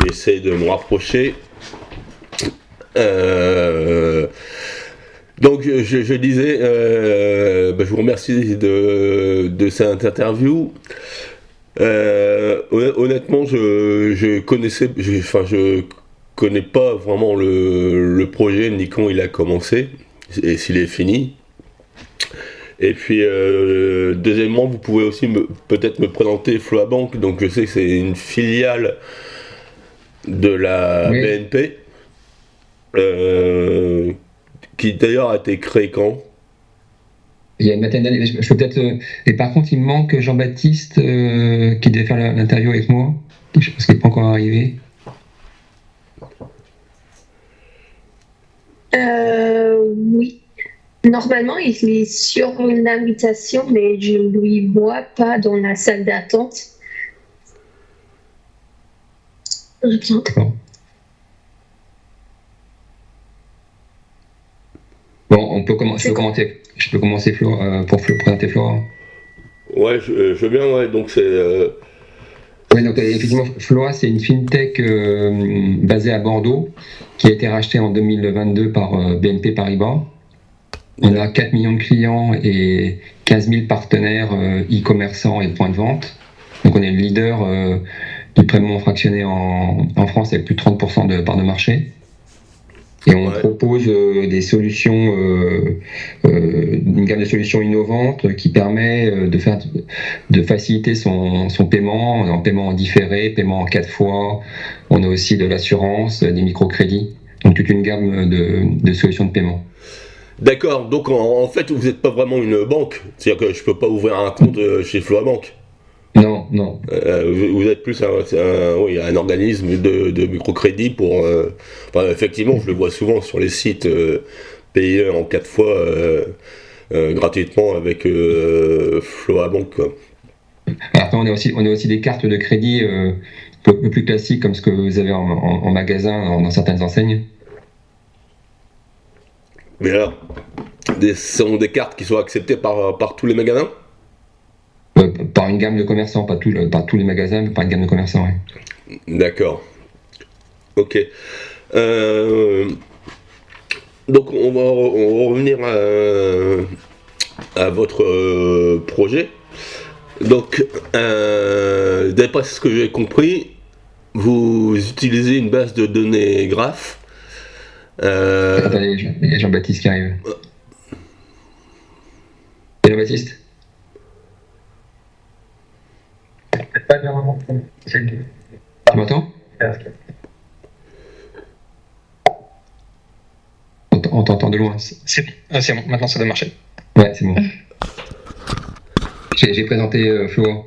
j'essaie de me rapprocher. Donc je disais, je vous remercie de cette interview. Honnêtement, je connais pas vraiment le projet ni quand il a commencé et s'il est fini. Et puis deuxièmement, vous pouvez aussi peut-être me présenter FloaBank. Donc je sais que c'est une filiale de la BNP qui d'ailleurs a été créée quand? Il y a une vingtaine d'années. Je peux peut-être. Et par contre, il me manque Jean-Baptiste qui devait faire l'interview avec moi. Je pense qu'il n'est pas encore arrivé. Oui. Normalement, il est sur une invitation, mais je ne lui vois pas dans la salle d'attente. D'accord. Bon, je peux commencer pour présenter Flora. Ouais, je veux bien, ouais. Donc c'est. Oui, donc effectivement, Flora, c'est une fintech basée à Bordeaux qui a été rachetée en 2022 par BNP Paribas. On a 4 millions de clients et 15 000 partenaires e-commerçants et points de vente. Donc on est le leader du paiement fractionné en France avec plus de 30% de part de marché. Et on propose des solutions, une gamme de solutions innovantes qui permet de faciliter son paiement, en paiement en différé, paiement en 4 fois. On a aussi de l'assurance, des microcrédits, donc toute une gamme de solutions de paiement. D'accord, donc en fait vous n'êtes pas vraiment une banque, c'est-à-dire que je peux pas ouvrir un compte chez FloaBank. Non. Vous êtes plus un organisme de microcrédit pour. Effectivement, je le vois souvent sur les sites payés en 4 fois gratuitement avec FloaBank. Après, on a aussi des cartes de crédit un peu plus classiques comme ce que vous avez en magasin dans certaines enseignes. Mais alors, ce sont des cartes qui sont acceptées par tous les magasins ? Par une gamme de commerçants, pas tous les magasins, mais par une gamme de commerçants, oui. D'accord. Ok. Donc on va revenir à votre projet. Donc, d'après ce que j'ai compris, vous utilisez une base de données graph. Attendez, il y a Jean-Baptiste qui arrive. Et Jean-Baptiste ? Tu m'entends ? On t'entend de loin. C'est bon, maintenant ça doit marcher. Ouais, c'est bon. J'ai présenté Flo.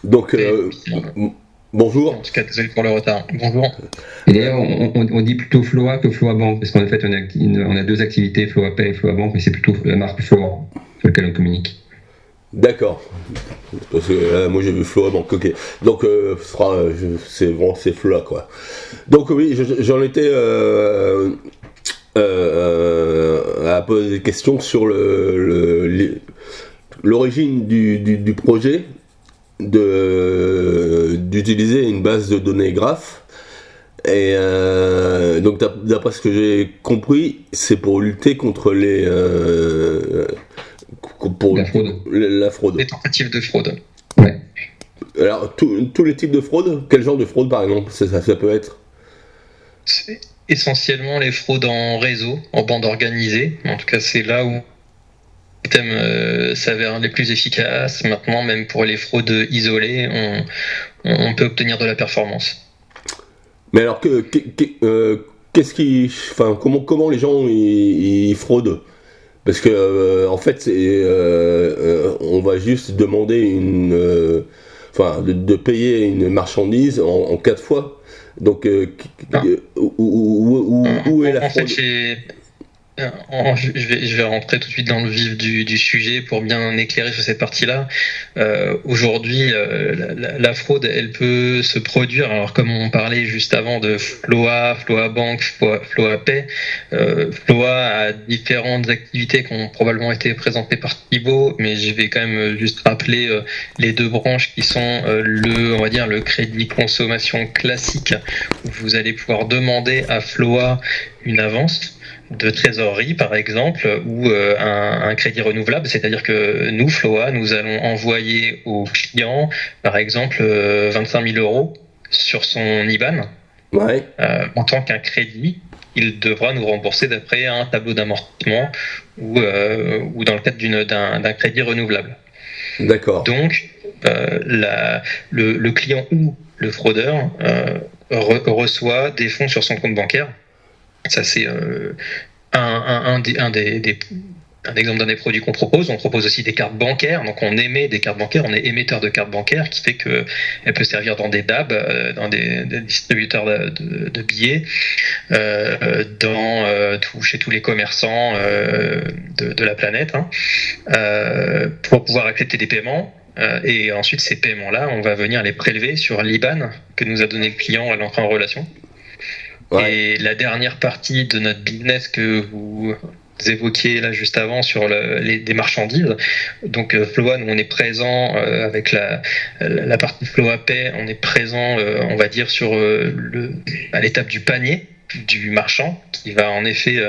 Donc, bonjour. En tout cas, désolé pour le retard. Bonjour. Et d'ailleurs, on dit plutôt Floa que FloaBank, parce qu'en fait, on a deux activités, FloaPay et FloaBank, mais c'est plutôt la marque Floa sur laquelle on communique. D'accord. Parce que moi j'ai vu FloaBank, ok. Donc c'est Floa quoi. Donc oui, j'en étais à poser des questions sur l'origine du projet d'utiliser une base de données graph. Et donc d'après ce que j'ai compris, c'est pour lutter contre la fraude. Les tentatives de fraude. Ouais. Alors, tous les types de fraude, quel genre de fraude par exemple ça peut être? C'est essentiellement les fraudes en réseau, en bande organisée. En tout cas, c'est là où les thèmes s'avèrent les plus efficaces. Maintenant, même pour les fraudes isolées, on peut obtenir de la performance. Mais alors, comment les gens ils fraudent? Parce que en fait, on va juste demander de payer une marchandise en 4 fois. Donc, où est la fraude? Je vais rentrer tout de suite dans le vif du sujet pour bien éclairer sur cette partie-là. Aujourd'hui, la fraude, elle peut se produire. Alors, comme on parlait juste avant de Floa Bank, Floa Pay, Floa a différentes activités qui ont probablement été présentées par Thibaut, mais je vais quand même juste rappeler les deux branches qui sont on va dire le crédit consommation classique, où vous allez pouvoir demander à Floa une avance de trésorerie par exemple, ou un crédit renouvelable, c'est-à-dire que nous, Floa, nous allons envoyer au client par exemple 25 000 euros sur son IBAN en tant qu'un crédit. Il devra nous rembourser d'après un tableau d'amortissement ou dans le cadre d'un crédit renouvelable. D'accord. Donc le client ou le fraudeur reçoit des fonds sur son compte bancaire. Ça, c'est un exemple d'un des produits qu'on propose. On propose aussi des cartes bancaires. Donc, on émet des cartes bancaires. On est émetteur de cartes bancaires, qui fait qu'elle peut servir dans des DAB, dans des distributeurs de billets, chez tous les commerçants de la planète, pour pouvoir accepter des paiements. Et ensuite, ces paiements-là, on va venir les prélever sur l'IBAN que nous a donné le client à l'entrée en relation. Ouais. Et la dernière partie de notre business que vous évoquiez là juste avant sur des marchandises, donc Floa, nous on est présent avec la partie Floa Pay, on est présent on va dire à l'étape du panier du marchand, qui va en effet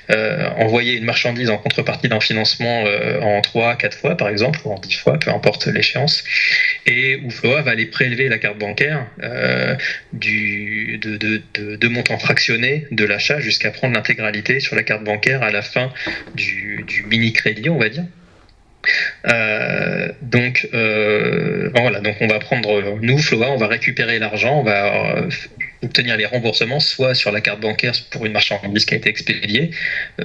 envoyer une marchandise en contrepartie d'un financement en 3-4 fois par exemple, ou en 10 fois, peu importe l'échéance, et où Floa va aller prélever la carte bancaire de montant fractionné de l'achat jusqu'à prendre l'intégralité sur la carte bancaire à la fin du mini-crédit, on va dire. Donc on va prendre, nous, Floa, on va récupérer l'argent, on va obtenir les remboursements, soit sur la carte bancaire pour une marchandise qui a été expédiée,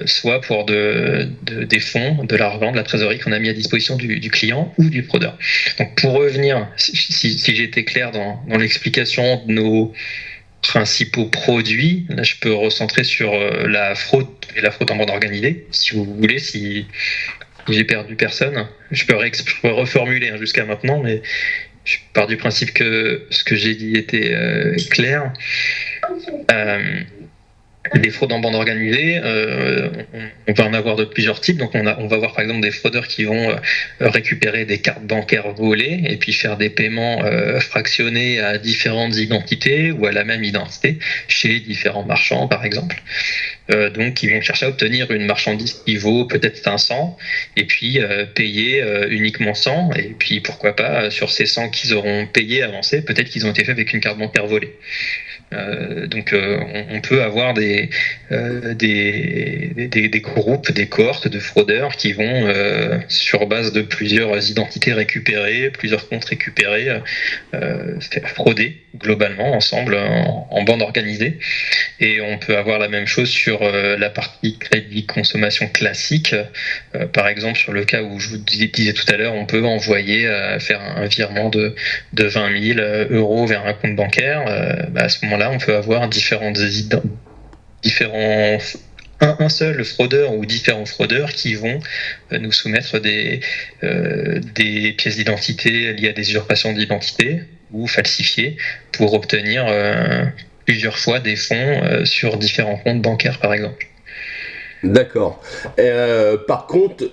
soit pour des fonds, de l'argent, de la trésorerie qu'on a mis à disposition du client ou du fraudeur. Donc pour revenir, si j'ai été clair dans l'explication de nos principaux produits, là je peux recentrer sur la fraude et la fraude en bande organisée, si vous voulez, si j'ai perdu personne. Je peux reformuler jusqu'à maintenant, mais je pars du principe que ce que j'ai dit était clair. Les fraudes en bande organisée, on va en avoir de plusieurs types. Donc on va voir par exemple des fraudeurs qui vont récupérer des cartes bancaires volées et puis faire des paiements fractionnés à différentes identités ou à la même identité chez différents marchands par exemple. Donc ils vont chercher à obtenir une marchandise qui vaut peut-être 500 et puis payer uniquement 100, et puis pourquoi pas sur ces 100 qu'ils auront payé avancé, peut-être qu'ils ont été faits avec une carte bancaire volée. Donc on peut avoir des groupes, des cohortes de fraudeurs qui vont sur base de plusieurs identités récupérées, plusieurs comptes récupérés, faire frauder globalement ensemble en bande organisée. Et on peut avoir la même chose sur la partie crédit consommation classique. Par exemple, sur le cas où je vous disais tout à l'heure, on peut envoyer faire un virement de 20 000 euros vers un compte bancaire. À ce moment-là, on peut avoir un seul fraudeur ou différents fraudeurs qui vont nous soumettre des pièces d'identité liées à des usurpations d'identité ou falsifiées pour obtenir plusieurs fois des fonds sur différents comptes bancaires par exemple. D'accord. Par contre,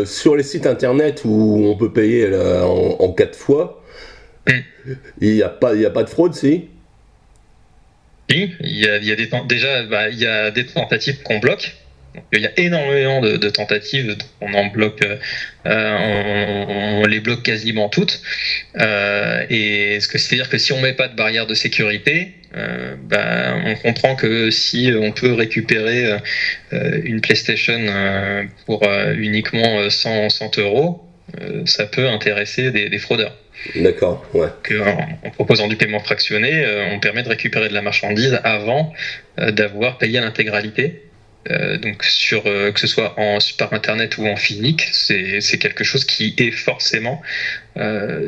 sur les sites internet où on peut payer en 4 fois, il n'y a pas de fraude, si? Oui, il y a des tentatives qu'on bloque. Donc, il y a énormément de tentatives, on en bloque, on les bloque quasiment toutes. Et ce que c'est-à-dire que si on met pas de barrière de sécurité, on comprend que si on peut récupérer une PlayStation pour uniquement 100 euros, ça peut intéresser des fraudeurs. D'accord, ouais. En proposant du paiement fractionné, on permet de récupérer de la marchandise avant d'avoir payé l'intégralité. Donc que ce soit par internet ou en physique, c'est quelque chose qui est forcément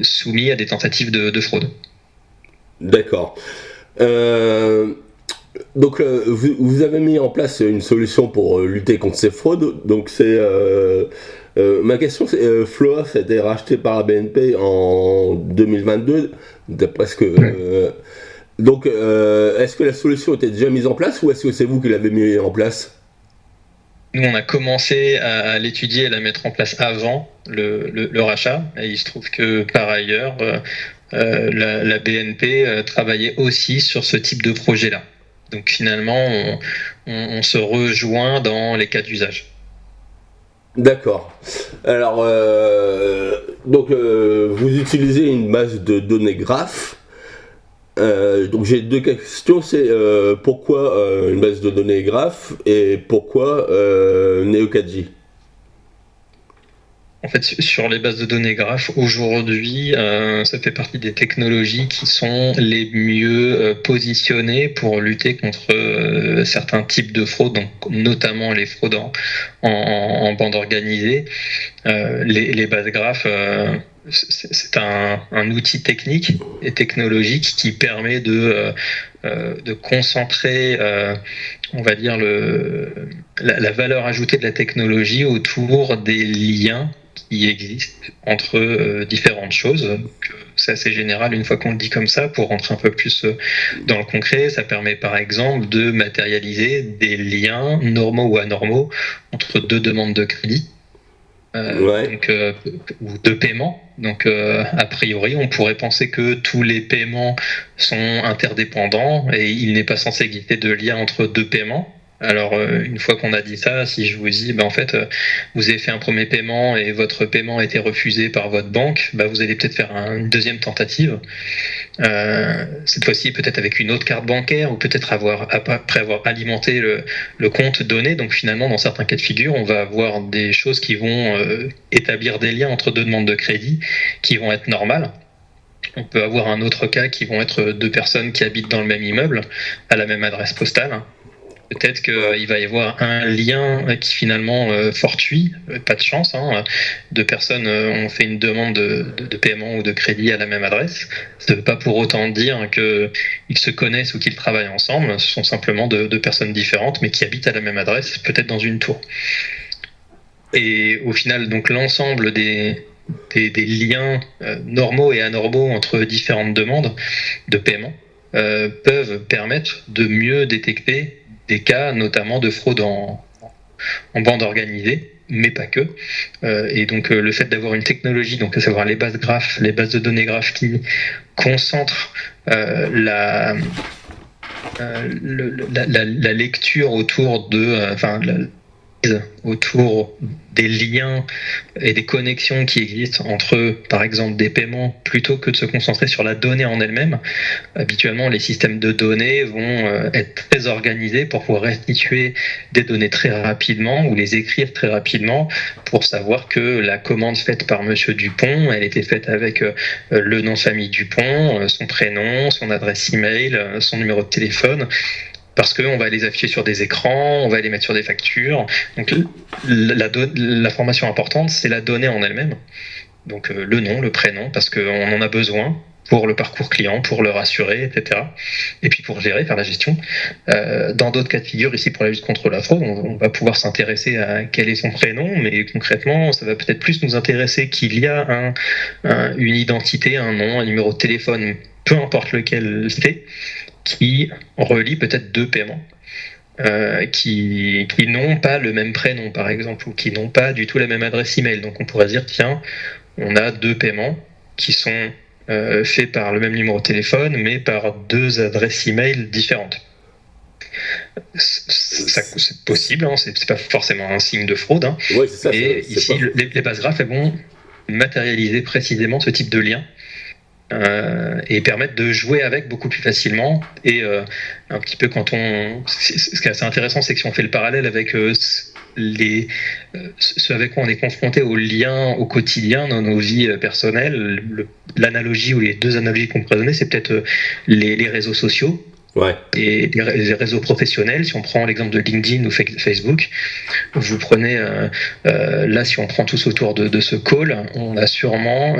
soumis à des tentatives de fraude. D'accord. Donc, vous avez mis en place une solution pour lutter contre ces fraudes. Donc, ma question, c'est Floa, ça a été racheté par la BNP en 2022, d'après ce que. Donc, est-ce que la solution était déjà mise en place ou est-ce que c'est vous qui l'avez mis en place? Nous, on a commencé à l'étudier et à la mettre en place avant le rachat. Et il se trouve que, par ailleurs, la BNP travaillait aussi sur ce type de projet-là. Donc finalement, on se rejoint dans les cas d'usage. D'accord. Alors, donc, vous utilisez une base de données graph. Donc j'ai deux questions, c'est pourquoi une base de données graph et pourquoi Neo4j? En fait, sur les bases de données graph, aujourd'hui, ça fait partie des technologies qui sont les mieux positionnées pour lutter contre certains types de fraudes, donc notamment les fraudes en bande organisée. Les bases graph, c'est un outil technique et technologique qui permet de concentrer, on va dire, la valeur ajoutée de la technologie autour des liens qui existent entre différentes choses. Donc, c'est assez général une fois qu'on le dit comme ça. Pour rentrer un peu plus dans le concret, ça permet par exemple de matérialiser des liens normaux ou anormaux entre deux demandes de crédit. Donc, ou de paiement. Donc, a priori, on pourrait penser que tous les paiements sont interdépendants et il n'est pas censé exister de lien entre deux paiements. Alors, une fois qu'on a dit ça, si je vous dis, en fait, vous avez fait un premier paiement et votre paiement a été refusé par votre banque, vous allez peut-être faire une deuxième tentative. Cette fois-ci, peut-être avec une autre carte bancaire ou peut-être après avoir alimenté le compte donné. Donc, finalement, dans certains cas de figure, on va avoir des choses qui vont établir des liens entre deux demandes de crédit qui vont être normales. On peut avoir un autre cas qui vont être deux personnes qui habitent dans le même immeuble à la même adresse postale. Peut-être qu'il va y avoir un lien qui finalement fortuit, pas de chance, deux personnes ont fait une demande de paiement ou de crédit à la même adresse. Ça ne veut pas pour autant dire qu'ils se connaissent ou qu'ils travaillent ensemble, ce sont simplement deux personnes différentes mais qui habitent à la même adresse, peut-être dans une tour. Et au final, donc l'ensemble des liens normaux et anormaux entre différentes demandes de paiement peuvent permettre de mieux détecter des cas notamment de fraude en bande organisée, mais pas que. Et donc le fait d'avoir une technologie, donc à savoir les bases de données graph qui concentrent la lecture autour autour des liens et des connexions qui existent entre, par exemple, des paiements, plutôt que de se concentrer sur la donnée en elle-même. Habituellement, les systèmes de données vont être très organisés pour pouvoir restituer des données très rapidement ou les écrire très rapidement pour savoir que la commande faite par Monsieur Dupont, elle était faite avec le nom de famille Dupont, son prénom, son adresse email, son numéro de téléphone. Parce qu'on va les afficher sur des écrans, on va les mettre sur des factures. Donc l'information importante, c'est la donnée en elle-même. Donc le nom, le prénom, parce qu'on en a besoin pour le parcours client, pour le rassurer, etc. Et puis pour gérer, faire la gestion. Dans d'autres cas de figure, ici pour la lutte contre la fraude, on va pouvoir s'intéresser à quel est son prénom, mais concrètement, ça va peut-être plus nous intéresser qu'il y a une identité, un nom, un numéro de téléphone, peu importe lequel c'est, qui relie peut-être deux paiements qui n'ont pas le même prénom, par exemple, ou qui n'ont pas du tout la même adresse email. Donc on pourrait dire, tiens, on a deux paiements qui sont faits par le même numéro de téléphone, mais par deux adresses email différentes. C'est possible, c'est pas forcément un signe de fraude. Ouais, c'est ça, et c'est ici, pas... les bases graph, elles vont matérialiser précisément ce type de lien. Et permettre de jouer avec beaucoup plus facilement. Et un petit peu ce qui est assez intéressant, c'est que si on fait le parallèle avec ce avec quoi on est confronté aux liens au quotidien dans nos vies personnelles, l'analogie ou les deux analogies qu'on pourrait donner, c'est peut-être les réseaux sociaux. Ouais. Et les réseaux professionnels, si on prend l'exemple de LinkedIn ou Facebook, vous prenez, là si on prend tous autour de ce call, on a sûrement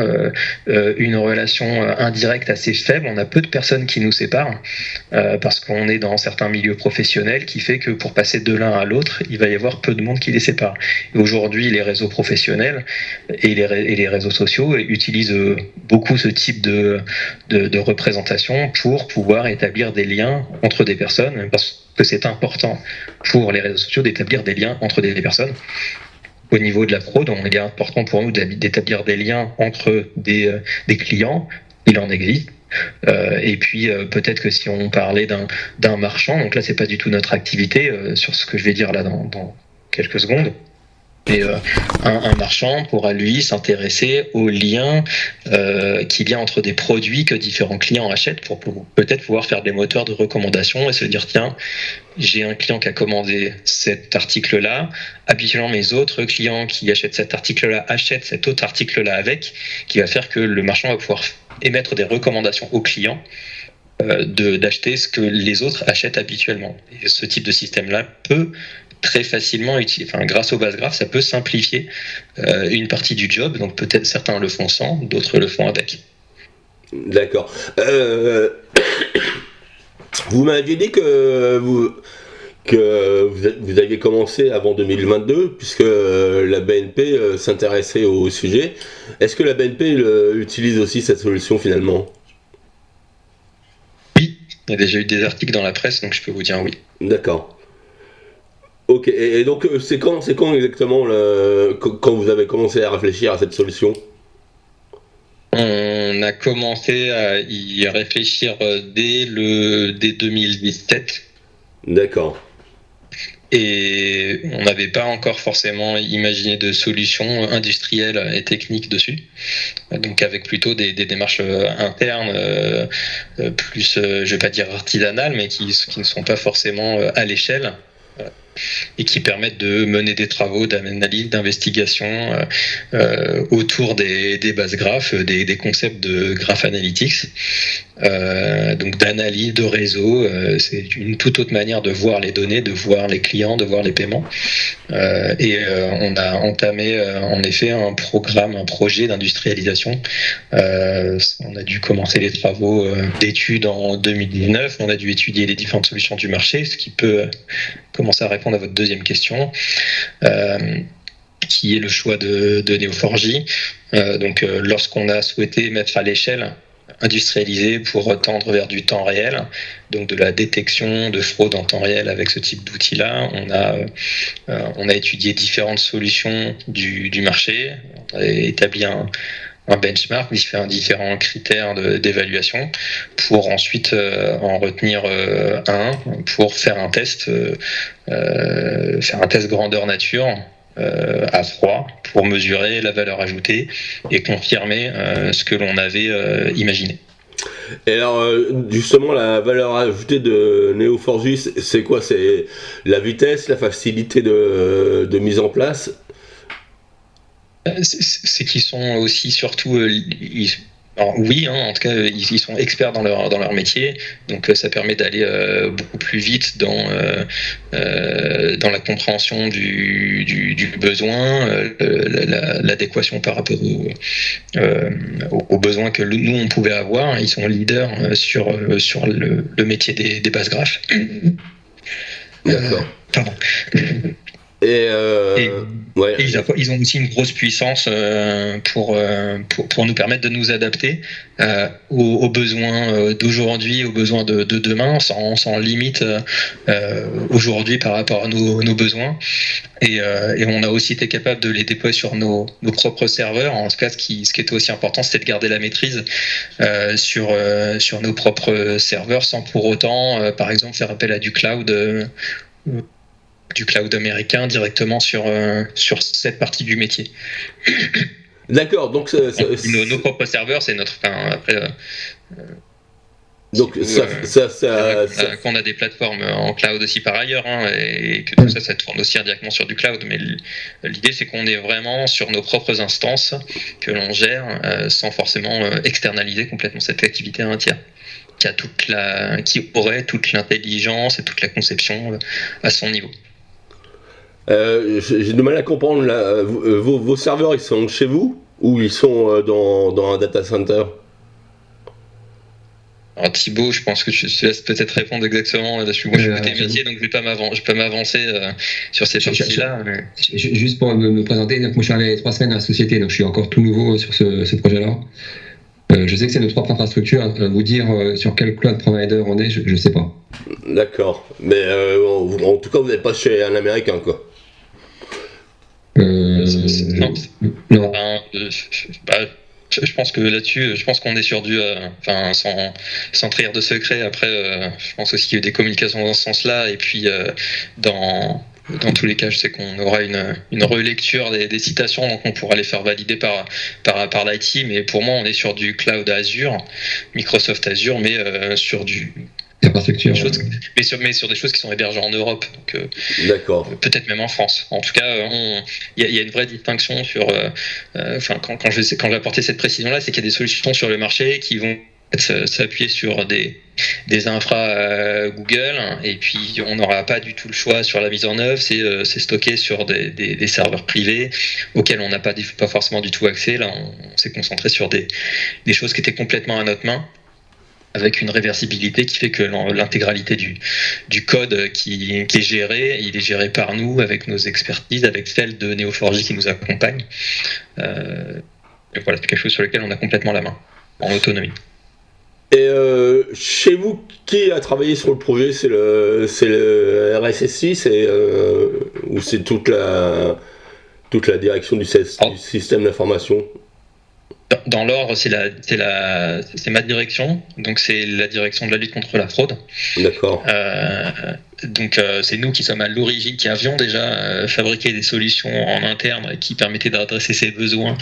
une relation indirecte assez faible, on a peu de personnes qui nous séparent, parce qu'on est dans certains milieux professionnels qui fait que pour passer de l'un à l'autre, il va y avoir peu de monde qui les sépare. Et aujourd'hui, les réseaux professionnels et les réseaux sociaux utilisent beaucoup ce type de représentation pour pouvoir établir des liens entre des personnes, parce que c'est important pour les réseaux sociaux d'établir des liens entre des personnes. Au niveau de la fraude, il est important pour nous d'établir des liens entre des clients, il en existe. Et puis peut-être que si on parlait d'un marchand, donc là c'est pas du tout notre activité sur ce que je vais dire là dans quelques secondes. Et un marchand pourra lui s'intéresser aux liens qu'il y a entre des produits que différents clients achètent pour peut-être pouvoir faire des moteurs de recommandation et se dire tiens, j'ai un client qui a commandé cet article-là, habituellement mes autres clients qui achètent cet article-là achètent cet autre article-là avec, qui va faire que le marchand va pouvoir émettre des recommandations aux clients d'acheter ce que les autres achètent habituellement. Et ce type de système-là peut très facilement grâce aux bases graphes, ça peut simplifier une partie du job. Donc peut-être certains le font sans, d'autres le font avec. D'accord. Vous m'aviez dit que vous aviez commencé avant 2022, puisque la BNP s'intéressait au sujet. Est-ce que la BNP utilise aussi cette solution finalement ? Oui, il y a déjà eu des articles dans la presse, donc je peux vous dire oui. D'accord. Ok, et donc c'est quand exactement quand vous avez commencé à réfléchir à cette solution ? On a commencé à y réfléchir dès 2017. D'accord. Et on n'avait pas encore forcément imaginé de solutions industrielles et techniques dessus. Donc avec plutôt des démarches internes, plus, je vais pas dire artisanales, mais qui ne sont pas forcément à l'échelle. Et qui permettent de mener des travaux d'analyse, d'investigation autour des bases graphes, des concepts de graph analytics, donc d'analyse de réseau. C'est une toute autre manière de voir les données, de voir les clients, de voir les paiements. On a entamé en effet un projet d'industrialisation. On a dû commencer les travaux d'études en 2019. On a dû étudier les différentes solutions du marché, ce qui peut commencer à répondre à votre deuxième question, qui est le choix de Neo4j. Lorsqu'on a souhaité mettre à l'échelle, industrialiser pour tendre vers du temps réel, donc de la détection de fraude en temps réel avec ce type d'outil-là, on a étudié différentes solutions du marché, on a établi un benchmark, différents critères d'évaluation pour ensuite en retenir un pour faire un test grandeur nature à froid pour mesurer la valeur ajoutée et confirmer ce que l'on avait imaginé. Et alors, justement, la valeur ajoutée de Neo4j, c'est quoi ? C'est la vitesse, la facilité de mise en place ? C'est qu'ils sont aussi surtout alors oui, en tout cas, ils sont experts dans leur métier, donc ça permet d'aller beaucoup plus vite dans la compréhension du besoin, l'adéquation par rapport aux besoins que nous on pouvait avoir. Ils sont leaders sur le métier des bases graphes. D'accord. Pardon. Et ils ont aussi une grosse puissance pour nous permettre de nous adapter aux besoins d'aujourd'hui, aux besoins de demain, sans limite aujourd'hui par rapport à nos besoins. Et on a aussi été capable de les déployer sur nos propres serveurs. En tout cas, ce qui était aussi important, c'était de garder la maîtrise sur nos propres serveurs, sans pour autant, par exemple, faire appel à du cloud américain directement sur cette partie du métier. D'accord, donc nos propres serveurs, c'est notre donc qu'on a des plateformes en cloud aussi par ailleurs, et que tout ça tourne aussi indirectement sur du cloud, mais l'idée c'est qu'on est vraiment sur nos propres instances que l'on gère sans forcément externaliser complètement cette activité à un tiers. qui aurait toute l'intelligence et toute la conception à son niveau. J'ai du mal à comprendre là. Vos serveurs, ils sont chez vous ou ils sont dans un data center? Alors Thibaut, je pense que tu te laisses peut-être répondre exactement là-dessus. Moi, je suis côté métier, donc je vais pas m'avancer sur ces parties-là. Mais... Juste pour me présenter, donc moi je suis arrivé 3 semaines à la société, donc je suis encore tout nouveau sur ce projet-là. Je sais que c'est notre propre infrastructure. Vous dire sur quel cloud provider on est, je sais pas. D'accord. Mais en tout cas, vous n'êtes pas chez un Américain, quoi. Non. Je pense que là-dessus, je pense qu'on est sur du, sans trahir de secret. Après, je pense aussi qu'il y a eu des communications dans ce sens-là. Et puis, dans tous les cas, je sais qu'on aura une relecture des citations, donc on pourra les faire valider par l'IT. Mais pour moi, on est sur du cloud Azure, Microsoft Azure, mais sur du infrastructure. Mais sur des choses qui sont hébergées en Europe, donc d'accord. Peut-être même en France. En tout cas, il y a une vraie distinction sur. Quand je vais apporter cette précision-là, c'est qu'il y a des solutions sur le marché qui vont s'appuyer sur des infras Google, et puis on n'aura pas du tout le choix sur la mise en œuvre. C'est stocké sur des serveurs privés auxquels on n'a pas forcément du tout accès. Là, on s'est concentré sur des choses qui étaient complètement à notre main, avec une réversibilité qui fait que l'intégralité du code qui est géré, il est géré par nous, avec nos expertises, avec celles de Neo4j qui nous accompagnent. Et voilà, c'est quelque chose sur lequel on a complètement la main, en autonomie. Et chez vous, qui a travaillé sur le projet? C'est le RSSI, ou c'est toute la direction du système d'information? Dans l'ordre, c'est ma direction, donc c'est la direction de la lutte contre la fraude. D'accord. Donc c'est nous qui sommes à l'origine, qui avions déjà fabriqué des solutions en interne qui permettaient d'adresser ces besoins,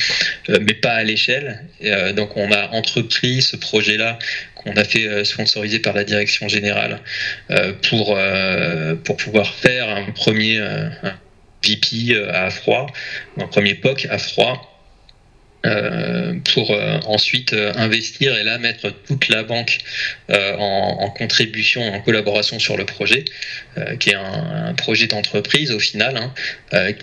mais pas à l'échelle. Donc on a entrepris ce projet-là qu'on a fait sponsoriser par la direction générale pour pouvoir faire un premier VP à froid, un premier POC à froid. Pour ensuite investir et là mettre toute la banque en contribution, en collaboration sur le projet, qui est un projet d'entreprise au final,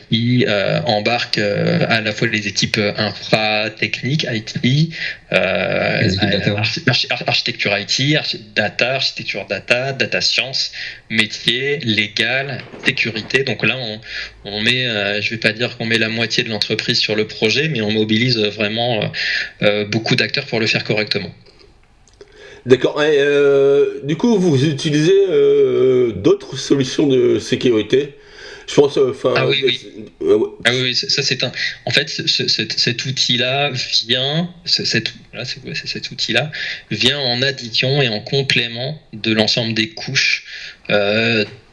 qui embarque à la fois les équipes infra, techniques, IT, architecture IT, architecture data science, métier, légal, sécurité. Donc là on met, je vais pas dire qu'on met la moitié de l'entreprise sur le projet, mais on mobilise vraiment beaucoup d'acteurs pour le faire correctement. D'accord. Et, du coup, vous utilisez d'autres solutions de sécurité? Je pense. Ah oui. Ah oui, ça c'est un. En fait, cet outil-là vient. Cet outil-là vient en addition et en complément de l'ensemble des couches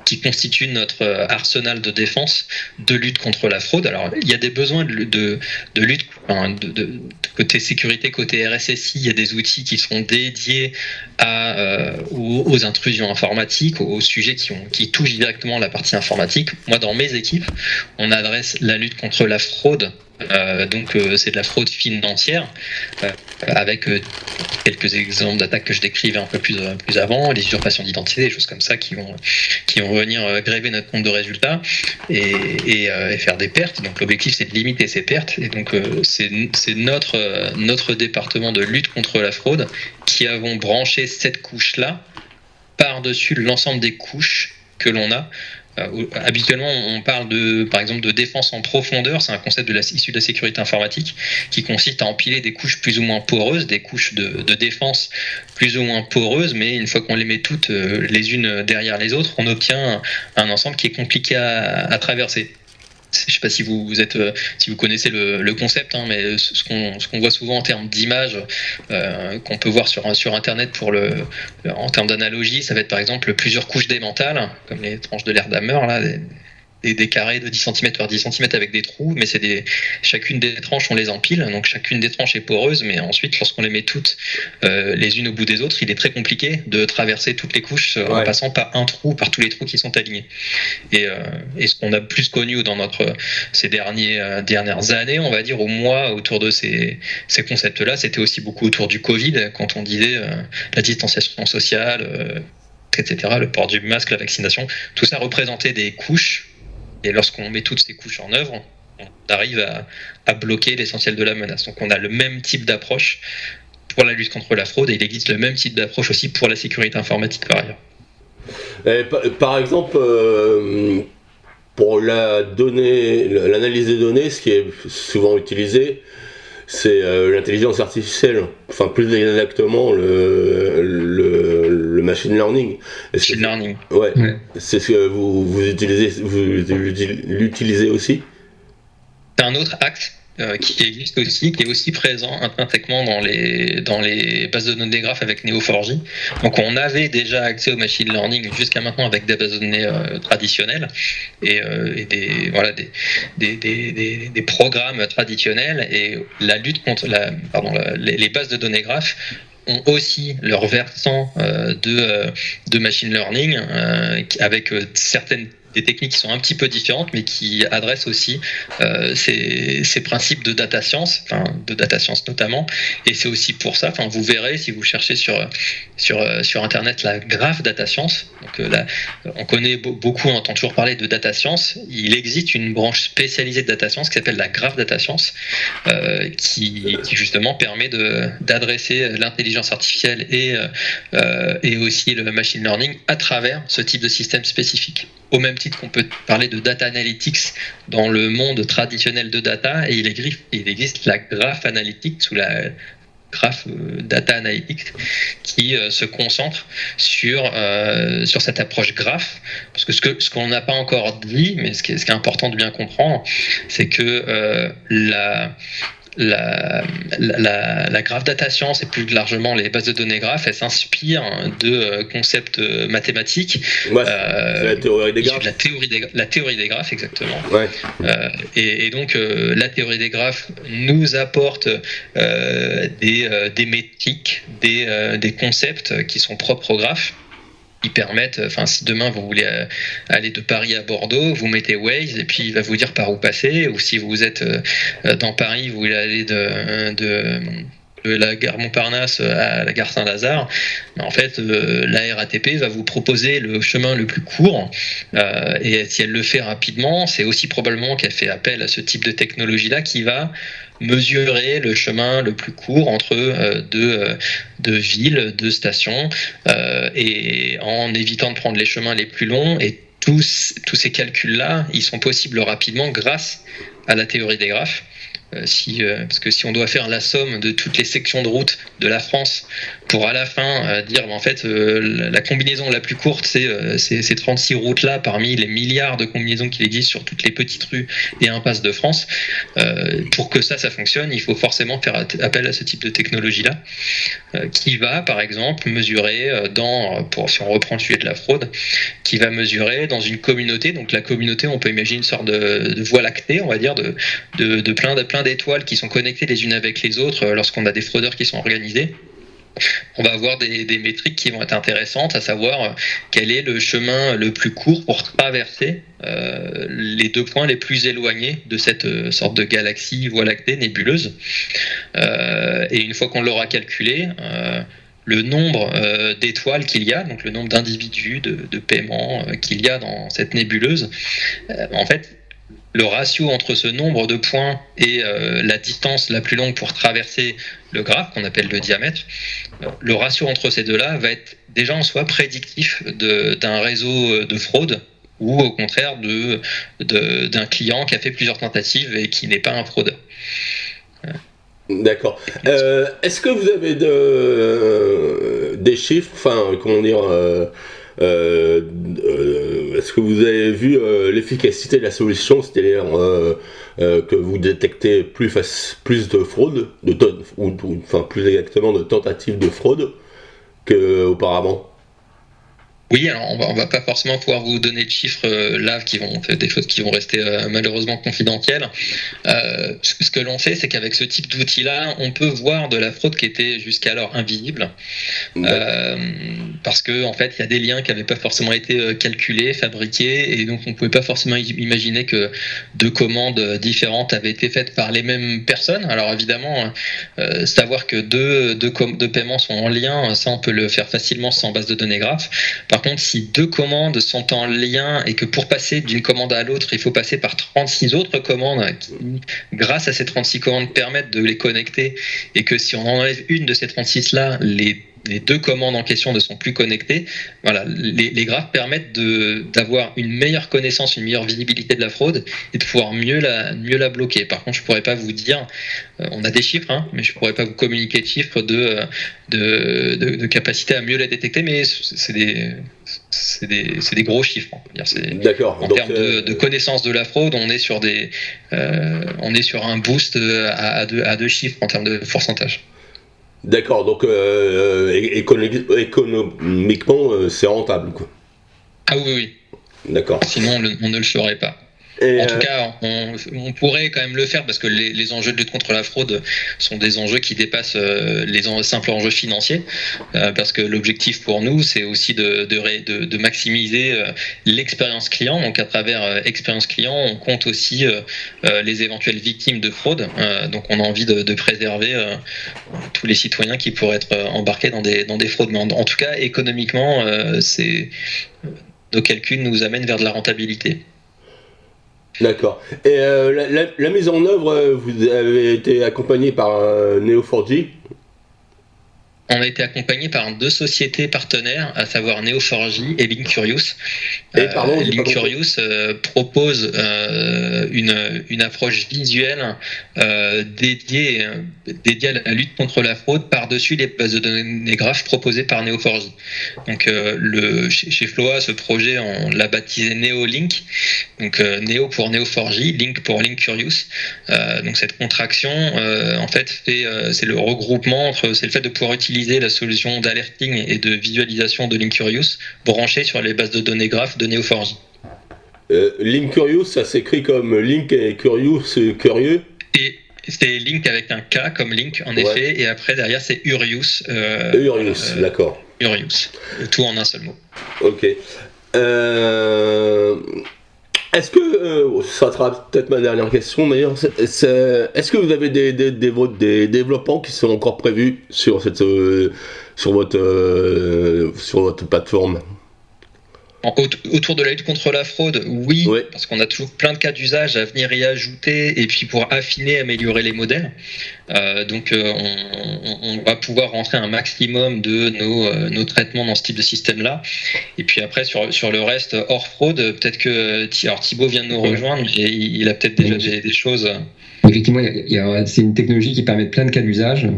qui constituent notre arsenal de défense, de lutte contre la fraude. Alors, il y a des besoins de lutte, de côté sécurité, côté RSSI, il y a des outils qui sont dédiés aux intrusions informatiques, aux sujets qui touchent directement la partie informatique. Moi, dans mes équipes, on adresse la lutte contre la fraude. Donc c'est de la fraude financière avec quelques exemples d'attaques que je décrivais un peu plus avant, les usurpations d'identité, des choses comme ça qui vont venir gréver notre compte de résultats et faire des pertes. Donc l'objectif c'est de limiter ces pertes, et donc c'est notre département de lutte contre la fraude qui avons branché cette couche-là par-dessus l'ensemble des couches que l'on a. Habituellement, on parle par exemple de défense en profondeur. C'est un concept issu de la sécurité informatique qui consiste à empiler des couches plus ou moins poreuses, des couches de défense plus ou moins poreuses, mais une fois qu'on les met toutes les unes derrière les autres, on obtient un ensemble qui est compliqué à traverser. Je ne sais pas si vous connaissez le concept, mais ce qu'on voit souvent en termes d'images, qu'on peut voir sur Internet en termes d'analogie, ça va être par exemple plusieurs couches d'émental, comme les tranches de l'air d'Hammer, là, des carrés de 10 cm par 10 cm avec des trous, mais chacune des tranches, on les empile, donc chacune des tranches est poreuse, mais ensuite, lorsqu'on les met toutes les unes au bout des autres, il est très compliqué de traverser toutes les couches en passant par un trou, par tous les trous qui sont alignés. Et ce qu'on a plus connu dans ces dernières années, on va dire, au moins autour de ces concepts-là, c'était aussi beaucoup autour du Covid, quand on disait la distanciation sociale, etc., le port du masque, la vaccination, tout ça représentait des couches. Et lorsqu'on met toutes ces couches en œuvre, on arrive à bloquer l'essentiel de la menace. Donc on a le même type d'approche pour la lutte contre la fraude, et il existe le même type d'approche aussi pour la sécurité informatique par ailleurs. Par exemple, pour l'analyse des données, ce qui est souvent utilisé, c'est l'intelligence artificielle, enfin plus exactement le machine learning. Ouais. C'est ce que vous l'utilisez aussi. C'est un autre axe qui existe aussi, qui est aussi présent intrinsèquement dans les bases de données graphes avec Neo4j. Donc on avait déjà accès au machine learning jusqu'à maintenant avec des bases de données traditionnelles et des programmes traditionnels, et la lutte contre les bases de données graphes ont aussi leur versant de machine learning avec des techniques qui sont un petit peu différentes, mais qui adressent aussi ces principes de data science notamment. Et c'est aussi pour ça, vous verrez si vous cherchez sur Internet la graph data science. Donc on connaît beaucoup, on entend toujours parler de data science. Il existe une branche spécialisée de data science qui s'appelle la graph data science, qui justement permet d'adresser l'intelligence artificielle et aussi le machine learning à travers ce type de système spécifique. Au même titre qu'on peut parler de data analytics dans le monde traditionnel de data, et il existe la graph analytics ou la graph data analytics qui se concentre sur cette approche graph, parce que ce qu'on n'a pas encore dit, mais ce qui est important de bien comprendre, c'est que la graph data science et plus largement les bases de données graphes, elles s'inspirent de concepts mathématiques. Ouais, c'est la théorie des graphes. La théorie des graphes, exactement. Ouais. Et donc la théorie des graphes nous apporte des métriques, des concepts qui sont propres aux graphes, qui permettent, si demain vous voulez aller de Paris à Bordeaux, vous mettez Waze et puis il va vous dire par où passer, ou si vous êtes dans Paris, vous voulez aller de la gare Montparnasse à la gare Saint-Lazare, en fait la RATP va vous proposer le chemin le plus court, et si elle le fait rapidement, c'est aussi probablement qu'elle fait appel à ce type de technologie-là qui va mesurer le chemin le plus court entre deux villes, deux stations, et en évitant de prendre les chemins les plus longs. Et tous ces calculs-là, ils sont possibles rapidement grâce à la théorie des graphes. Parce que si on doit faire la somme de toutes les sections de route de la France pour à la fin dire en fait la combinaison la plus courte c'est ces 36 routes là parmi les milliards de combinaisons qu'il existe sur toutes les petites rues et impasses de France, pour que ça fonctionne, il faut forcément faire appel à ce type de technologie là, qui va par exemple mesurer si on reprend le sujet de la fraude, qui va mesurer dans une communauté. Donc la communauté, on peut imaginer une sorte de voie lactée, on va dire, de plein d'étoiles qui sont connectées les unes avec les autres lorsqu'on a des fraudeurs qui sont organisés. On va avoir des métriques qui vont être intéressantes, à savoir quel est le chemin le plus court pour traverser les deux points les plus éloignés de cette sorte de galaxie voie lactée nébuleuse. Et une fois qu'on l'aura calculé, le nombre d'étoiles qu'il y a, donc le nombre d'individus, de paiements qu'il y a dans cette nébuleuse, en fait, le ratio entre ce nombre de points et la distance la plus longue pour traverser le graphe, qu'on appelle le diamètre, le ratio entre ces deux-là va être déjà en soi prédictif d'un réseau de fraude, ou au contraire d'un client qui a fait plusieurs tentatives et qui n'est pas un fraudeur. D'accord. Est-ce que vous avez des chiffres, est-ce que vous avez vu l'efficacité de la solution, c'est-à-dire que vous détectez plus de fraude, plus exactement de tentatives de fraude qu'auparavant? Oui, alors on va pas forcément pouvoir vous donner de chiffres là, des choses qui vont rester malheureusement confidentielles. Ce que l'on sait, c'est qu'avec ce type d'outil-là, on peut voir de la fraude qui était jusqu'alors invisible, parce que en fait, il y a des liens qui n'avaient pas forcément été calculés, fabriqués, et donc on pouvait pas forcément imaginer que 2 commandes différentes avaient été faites par les mêmes personnes. Alors évidemment, savoir que deux paiements sont en lien, ça on peut le faire facilement sans base de données graph. Par contre, si 2 commandes sont en lien et que pour passer d'une commande à l'autre, il faut passer par 36 autres commandes qui, grâce à ces 36 commandes, permettent de les connecter, et que si on enlève une de ces 36-là, les 2 commandes en question ne sont plus connectées. Voilà, les graphes permettent d'avoir une meilleure connaissance, une meilleure visibilité de la fraude et de pouvoir mieux la bloquer. Par contre, je pourrais pas vous dire, on a des chiffres, mais je pourrais pas vous communiquer de chiffres de capacité à mieux la détecter, mais c'est des gros chiffres. D'accord. En termes de connaissance de la fraude, on est sur un boost à 2 chiffres en termes de pourcentage. D'accord, donc économiquement, c'est rentable, quoi. Ah oui. D'accord. Sinon, on ne le ferait pas. En tout cas, on pourrait quand même le faire, parce que les enjeux de lutte contre la fraude sont des enjeux qui dépassent les simples enjeux financiers, parce que l'objectif pour nous, c'est aussi de maximiser l'expérience client. Donc à travers expérience client, on compte aussi les éventuelles victimes de fraude. Donc on a envie de préserver tous les citoyens qui pourraient être embarqués dans des fraudes. Mais en tout cas, économiquement, nos calculs nous amènent vers de la rentabilité. D'accord. Et la mise en œuvre, vous avez été accompagné par Neo4j. On a été accompagné par 2 sociétés partenaires, à savoir Neo4j et Linkurious. Linkurious propose une approche visuelle dédiée à la lutte contre la fraude par-dessus les bases de données graph proposées par Neo4j. Donc chez Floa, ce projet, on l'a baptisé NeoLink. Donc Neo pour Neo4j, Link pour Linkurious. Donc cette contraction, en fait, c'est le regroupement c'est le fait de pouvoir utiliser la solution d'alerting et de visualisation de Linkurious branchée sur les bases de données graph de Neo4j. Linkurious, ça s'écrit comme Link et Curious, curieux. Et c'est Link avec un K comme Link, en effet, et après derrière c'est Urious. Urious, d'accord. Urious, tout en un seul mot. Ok. Est-ce que, ça sera peut-être ma dernière question d'ailleurs, est-ce que vous avez des développements qui sont encore prévus sur votre plateforme? Autour de la lutte contre la fraude, oui, parce qu'on a toujours plein de cas d'usage à venir y ajouter, et puis pour affiner, améliorer les modèles. Donc on va pouvoir rentrer un maximum de nos traitements dans ce type de système-là. Et puis après, sur le reste, hors fraude, peut-être que Thibaut vient de nous rejoindre, mais il a peut-être déjà des choses... Effectivement, c'est une technologie qui permet plein de cas d'usage.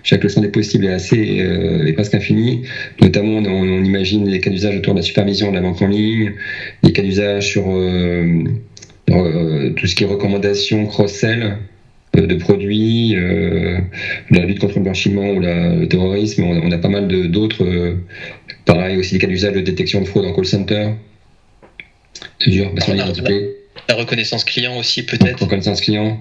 Chaque leçon des possibles est presque infinie. Notamment, on imagine les cas d'usage autour de la supervision de la vente en ligne, des cas d'usage sur tout ce qui est recommandation, cross-sell de produits, la lutte contre le blanchiment ou le terrorisme. On a pas mal d'autres. Pareil, aussi des cas d'usage de détection de fraude en call center. La reconnaissance client aussi, peut-être. Reconnaissance client.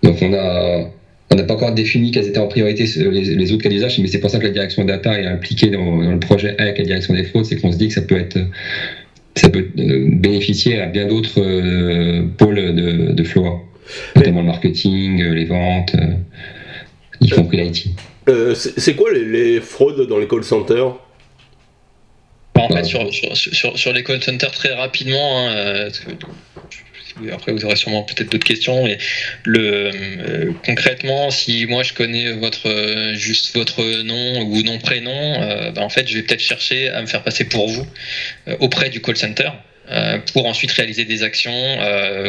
Donc on n'a pas encore défini quelles étaient en priorité les autres cas d'usage, mais c'est pour ça que la direction data est impliquée dans le projet avec la direction des fraudes, c'est qu'on se dit que ça peut bénéficier à bien d'autres pôles de Floa, notamment le marketing, les ventes, y compris l'IT. C'est quoi les fraudes dans les call centers? En fait, sur les call centers, très rapidement, après vous aurez sûrement peut-être d'autres questions, mais concrètement, si moi je connais juste votre nom ou nom prénom, en fait je vais peut-être chercher à me faire passer pour vous auprès du call center, pour ensuite réaliser des actions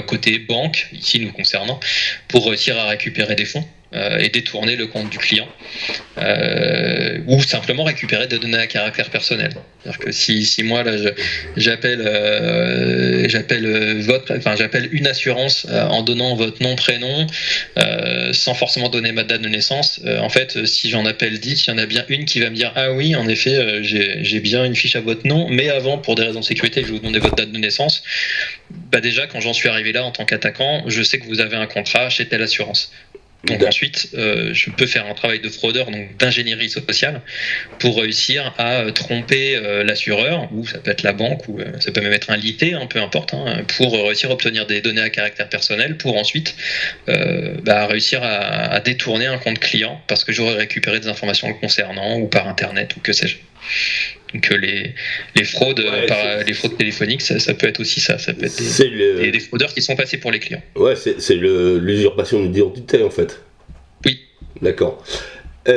côté banque, ici nous concernant, pour réussir à récupérer des fonds. et détourner le compte du client, ou simplement récupérer des données à caractère personnel. C'est-à-dire que si moi là j'appelle une assurance en donnant votre nom, prénom, sans forcément donner ma date de naissance, en fait si j'en appelle 10, il y en a bien une qui va me dire ah oui en effet j'ai bien une fiche à votre nom, mais avant pour des raisons de sécurité je vais vous demander votre date de naissance. Bah déjà quand j'en suis arrivé là en tant qu'attaquant, je sais que vous avez un contrat chez telle assurance. Donc ensuite, je peux faire un travail de fraudeur, donc d'ingénierie sociale, pour réussir à tromper l'assureur, ou ça peut être la banque, ou ça peut même être un lité, peu importe, pour réussir à obtenir des données à caractère personnel, pour ensuite réussir à détourner un compte client, parce que j'aurais récupéré des informations le concernant, ou par internet, ou que sais-je. Donc les fraudes, les fraudes téléphoniques, ça peut être aussi ça. Ça peut être des fraudeurs qui sont passés pour les clients. Ouais, c'est l'usurpation d'identité en fait. Oui. D'accord. Vous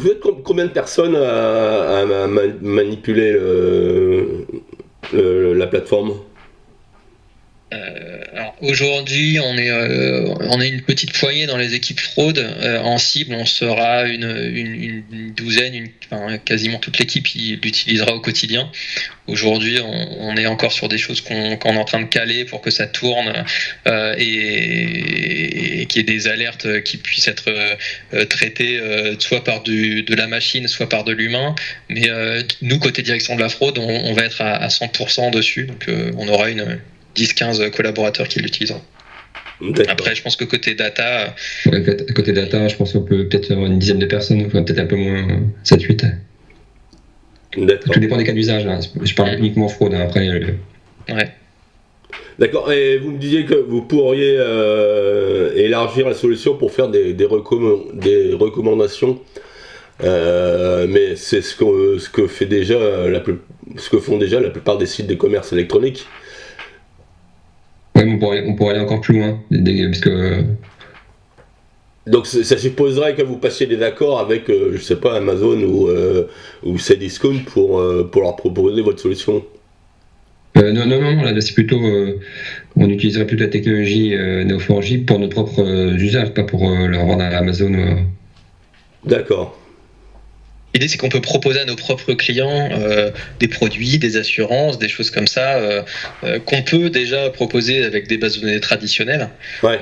êtes combien de personnes à manipuler la plateforme ? Alors aujourd'hui, on est une petite poignée dans les équipes fraude. En cible, on sera une douzaine, quasiment toute l'équipe l'utilisera au quotidien. Aujourd'hui, on est encore sur des choses qu'on est en train de caler pour que ça tourne et qu'il y ait des alertes qui puissent être traitées soit par de la machine, soit par de l'humain. Mais nous, côté direction de la fraude, on va être à 100% dessus. Donc on aura 10-15 collaborateurs qui l'utiliseront. D'accord. Après, je pense que côté data... Côté data, je pense qu'on peut peut-être avoir une dizaine de personnes, peut-être un peu moins, 7-8. D'accord. Tout dépend des cas d'usage. Je parle uniquement fraude. Après, Ouais. D'accord. Et vous me disiez que vous pourriez élargir la solution pour faire des recommandations. Mais c'est ce que font déjà la plupart des sites de commerce électronique. Ouais, on pourrait aller encore plus loin, parce que... Donc ça supposerait que vous passiez des accords avec, je sais pas, Amazon ou Cdiscount pour leur proposer votre solution. Non, là c'est plutôt... on utiliserait plutôt la technologie Neo4j pour nos propres usages, pas pour leur vendre à Amazon. D'accord. L'idée, c'est qu'on peut proposer à nos propres clients des produits, des assurances, des choses comme ça, qu'on peut déjà proposer avec des bases de données traditionnelles. Ouais.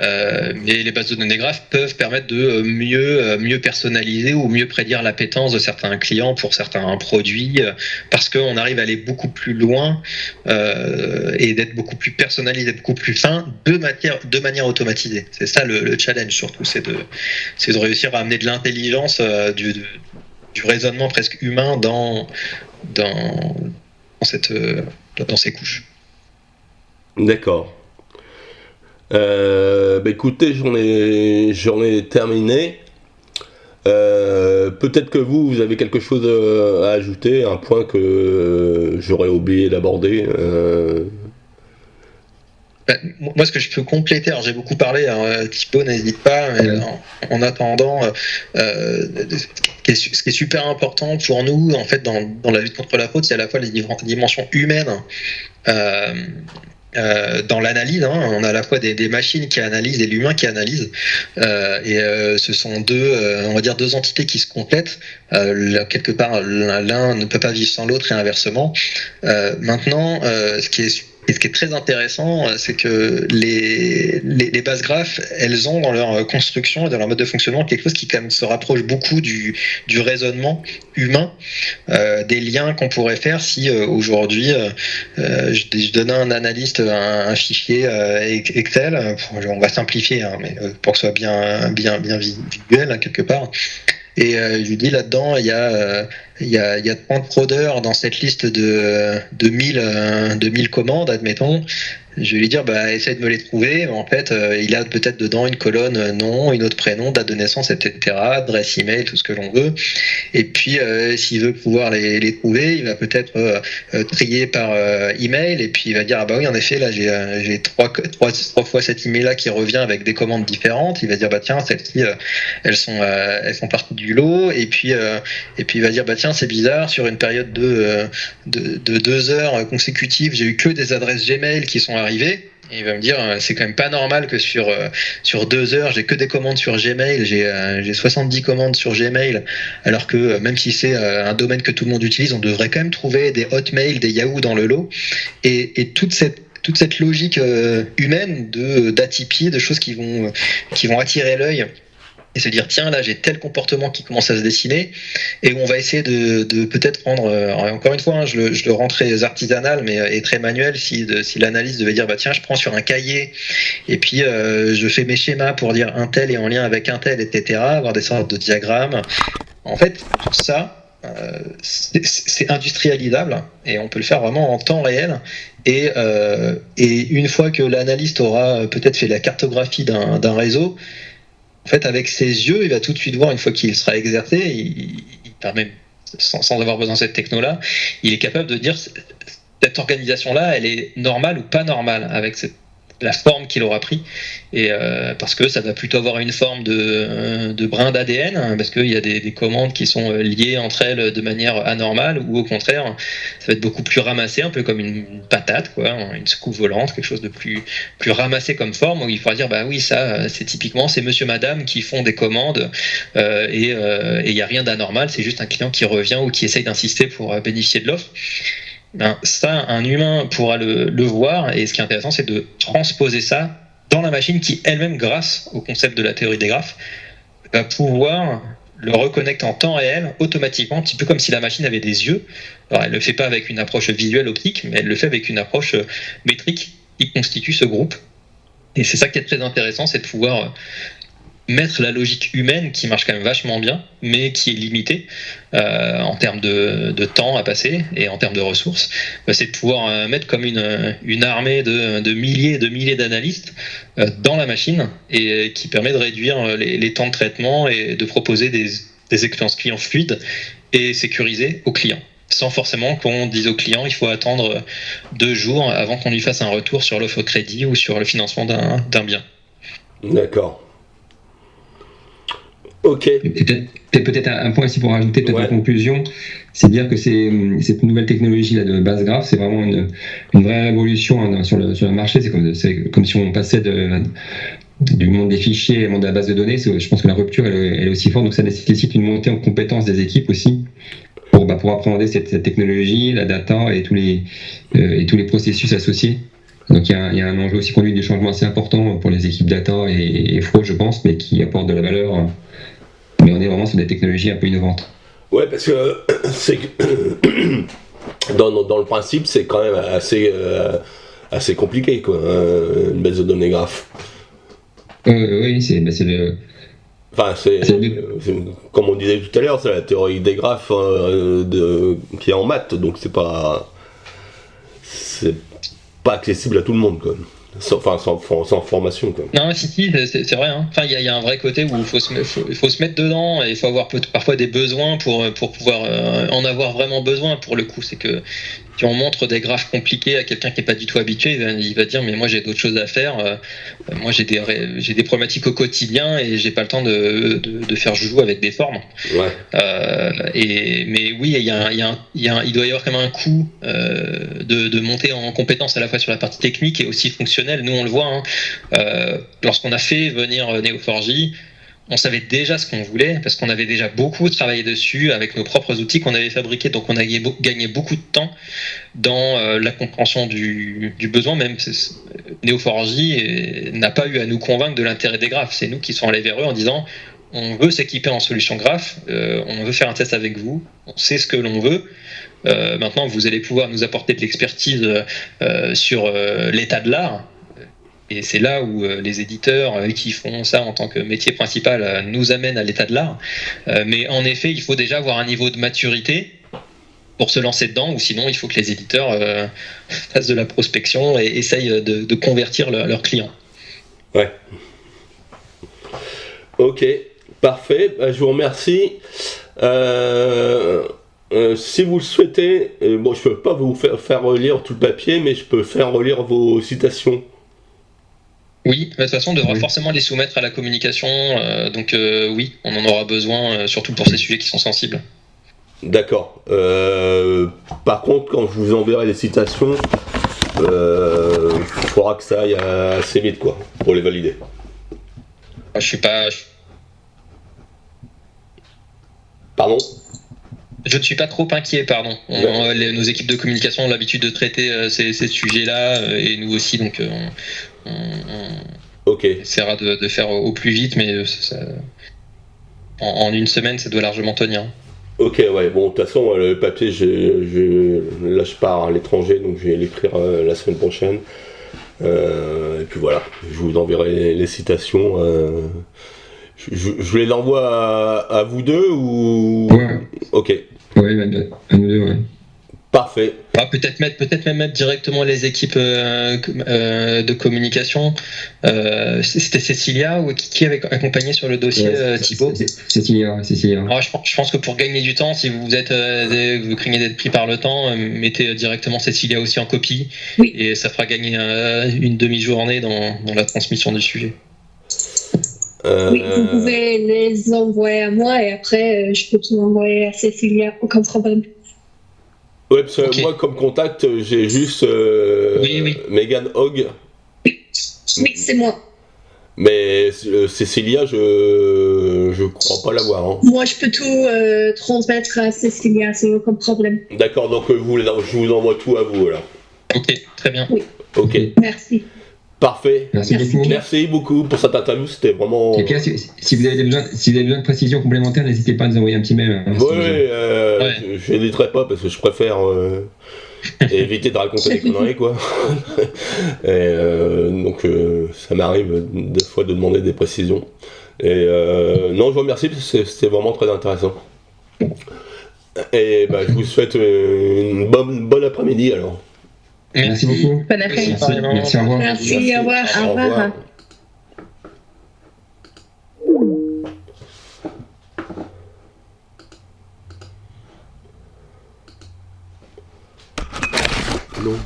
Mais les bases de données graphes peuvent permettre de mieux personnaliser ou mieux prédire l'appétence de certains clients pour certains produits, parce qu'on arrive à aller beaucoup plus loin et d'être beaucoup plus personnalisé, beaucoup plus fin de manière automatisée. C'est ça le challenge surtout, c'est de réussir à amener de l'intelligence du raisonnement presque humain dans ces couches. D'accord. Écoutez, j'en ai terminé. Peut-être que vous avez quelque chose à ajouter, un point que j'aurais oublié d'aborder. Moi, ce que je peux compléter, alors j'ai beaucoup parlé, Thibaut, n'hésite pas, mais en attendant, ce qui est super important pour nous, en fait, dans la lutte contre la fraude, c'est à la fois les dimensions humaines. Dans l'analyse, on a à la fois des machines qui analysent et l'humain qui analyse, et ce sont deux entités qui se complètent. Quelque part, l'un ne peut pas vivre sans l'autre et inversement. Maintenant, ce qui est très intéressant, c'est que les bases graphes, elles ont dans leur construction et dans leur mode de fonctionnement quelque chose qui quand même se rapproche beaucoup du raisonnement humain, des liens qu'on pourrait faire si aujourd'hui je donnais à un analyste un fichier Excel, on va simplifier, mais pour que ce soit bien visuel quelque part. Et je lui dis là-dedans, il y a 30 fraudeurs dans cette liste de 1000 commandes, admettons. Je vais lui dire, essaye de me les trouver. En fait, il a peut-être dedans une colonne nom, une autre prénom, date de naissance, etc., adresse email, tout ce que l'on veut. Et puis, s'il veut pouvoir les trouver, il va peut-être trier par email. Et puis, il va dire, ah bah oui, en effet, là, j'ai trois fois cet email-là qui revient avec des commandes différentes. Il va dire, tiens, celles-ci, elles font partie du lot. Et puis, il va dire, tiens, c'est bizarre, sur une période de 2 heures consécutives, j'ai eu que des adresses Gmail qui sont arrivées. Et il va me dire, c'est quand même pas normal que sur 2 heures, j'ai que des commandes sur Gmail, j'ai 70 commandes sur Gmail, alors que même si c'est un domaine que tout le monde utilise, on devrait quand même trouver des Hotmail, des Yahoo dans le lot. Et toute cette logique humaine d'atypie, de choses qui vont attirer l'œil et se dire tiens là j'ai tel comportement qui commence à se dessiner, et où on va essayer de peut-être rendre encore une fois je le rends très artisanal et très manuel, si l'analyse devait dire bah tiens je prends sur un cahier et puis je fais mes schémas pour dire un tel est en lien avec un tel, etc., avoir des sortes de diagrammes. En fait tout ça c'est industrialisable et on peut le faire vraiment en temps réel, et une fois que l'analyste aura peut-être fait la cartographie d'un réseau, en fait, avec ses yeux, il va tout de suite voir, une fois qu'il sera exercé, il même sans avoir besoin de cette techno-là, il est capable de dire cette organisation-là, elle est normale ou pas normale avec la forme qu'il aura pris, et parce que ça va plutôt avoir une forme de brin d'ADN, parce qu'il y a des commandes qui sont liées entre elles de manière anormale, ou au contraire ça va être beaucoup plus ramassé, un peu comme une patate, quoi, une soucoupe volante, quelque chose de plus ramassé comme forme, où il faudra dire bah oui ça c'est typiquement c'est monsieur madame qui font des commandes, et il n'y a rien d'anormal, c'est juste un client qui revient ou qui essaye d'insister pour bénéficier de l'offre. Ben, ça, un humain pourra le voir, et ce qui est intéressant, c'est de transposer ça dans la machine qui, elle-même, grâce au concept de la théorie des graphes, va pouvoir le reconnecter en temps réel, automatiquement, un petit peu comme si la machine avait des yeux. Alors, elle ne le fait pas avec une approche visuelle optique, mais elle le fait avec une approche métrique qui constitue ce groupe. Et c'est ça qui est très intéressant, c'est de pouvoir mettre la logique humaine, qui marche quand même vachement bien, mais qui est limitée en termes de temps à passer et en termes de ressources, c'est de pouvoir mettre comme une armée de milliers d'analystes dans la machine, et qui permet de réduire les temps de traitement et de proposer des expériences clients fluides et sécurisées aux clients, sans forcément qu'on dise au client il faut attendre 2 jours avant qu'on lui fasse un retour sur l'offre crédit ou sur le financement d'un bien. D'accord. Ok. Peut-être un point ici pour rajouter, peut-être Ouais. en conclusion, c'est de dire que cette nouvelle technologie là de base graph, c'est vraiment une vraie révolution sur le marché. C'est comme si on passait du monde des fichiers au monde de la base de données. Je pense que la rupture elle est aussi forte, donc ça nécessite une montée en compétences des équipes aussi pour appréhender cette technologie, la data et tous les processus associés. Donc il y a un enjeu aussi conduit des changements assez importants pour les équipes data et fraude, je pense, mais qui apportent de la valeur. Mais on est vraiment sur des technologies un peu innovantes. Ouais, parce que c'est dans le principe, c'est quand même assez compliqué, quoi, une base de données graph. Oui, c'est le. Enfin, comme on disait tout à l'heure, c'est la théorie des graphes qui est en maths, donc c'est pas accessible à tout le monde, quoi. Sans formation, quoi. Non, si, c'est vrai. Hein. Enfin, il y a un vrai côté où il faut se mettre dedans, et il faut avoir parfois des besoins pour pouvoir en avoir vraiment besoin. Pour le coup, c'est que si on montre des graphes compliqués à quelqu'un qui n'est pas du tout habitué, il va dire mais moi j'ai d'autres choses à faire. Moi j'ai des problématiques au quotidien et j'ai pas le temps de faire joujou avec des formes. Ouais. Mais oui, il doit y avoir quand même un coût de monter en compétence à la fois sur la partie technique et aussi fonctionnelle. Nous on le voit. Hein, lorsqu'on a fait venir Neo4j, on savait déjà ce qu'on voulait, parce qu'on avait déjà beaucoup travaillé dessus avec nos propres outils qu'on avait fabriqués, donc on a gagné beaucoup de temps dans la compréhension du besoin. Même Neo4j n'a pas eu à nous convaincre de l'intérêt des graphes, c'est nous qui sommes allés vers eux en disant on veut s'équiper en solution graph, on veut faire un test avec vous, on sait ce que l'on veut. Maintenant vous allez pouvoir nous apporter de l'expertise sur l'état de l'art. Et c'est là où les éditeurs qui font ça en tant que métier principal nous amènent à l'état de l'art. Mais en effet, il faut déjà avoir un niveau de maturité pour se lancer dedans, ou sinon il faut que les éditeurs fassent de la prospection et essayent de convertir leurs clients. Ouais. Ok, parfait. Je vous remercie. Si vous le souhaitez, bon, je peux pas vous faire relire tout le papier, mais je peux faire relire vos citations. Oui, de toute façon, on devra forcément les soumettre à la communication, donc oui, on en aura besoin, surtout pour ces sujets qui sont sensibles. D'accord. Par contre, quand je vous enverrai les citations, il faudra que ça aille assez vite quoi, pour les valider. Je suis pas. Pardon ? Je ne suis pas trop inquiet, pardon. Nos équipes de communication ont l'habitude de traiter ces sujets-là, et nous aussi, donc on essaiera de faire au plus vite, mais en une semaine, ça doit largement tenir. Ok, ouais, bon, de toute façon, le papier, là je pars à l'étranger, donc je vais l'écrire la semaine prochaine. Et puis voilà, je vous enverrai les citations. Je les envoie à vous deux ou... Ouais. Ok. Ouais, à nous deux, ouais. Parfait. Peut-être même mettre directement les équipes de communication. C'était Cécilia ou qui avait accompagné sur le dossier, Thibaut ? Cécilia. Je pense que pour gagner du temps, si vous craignez d'être pris par le temps, mettez directement Cécilia aussi en copie. Oui. Et ça fera gagner une demi-journée dans la transmission du sujet. Oui, vous pouvez les envoyer à moi et après je peux tout envoyer à Cécilia, aucun problème. Ouais, parce que moi comme contact, j'ai juste Megan Hogg. Oui, c'est moi. Mais Cécilia, je crois pas l'avoir. Hein. Moi, je peux tout transmettre à Cécilia, c'est aucun problème. D'accord, donc je vous envoie tout à vous alors. Ok, très bien. Oui. Ok. Merci. Parfait. Merci beaucoup. Merci beaucoup pour cette interview, c'était vraiment... Et Pierre, si vous avez besoin de précisions complémentaires, n'hésitez pas à nous envoyer un petit mail. Je n'hésiterai pas parce que je préfère éviter de raconter des conneries, quoi. Et, donc ça m'arrive des fois de demander des précisions. Et non, je vous remercie parce que c'était vraiment très intéressant. Et je vous souhaite une bonne après-midi alors. Merci beaucoup. Bon après-midi. Merci, au revoir. Merci, au revoir. Au revoir. Non.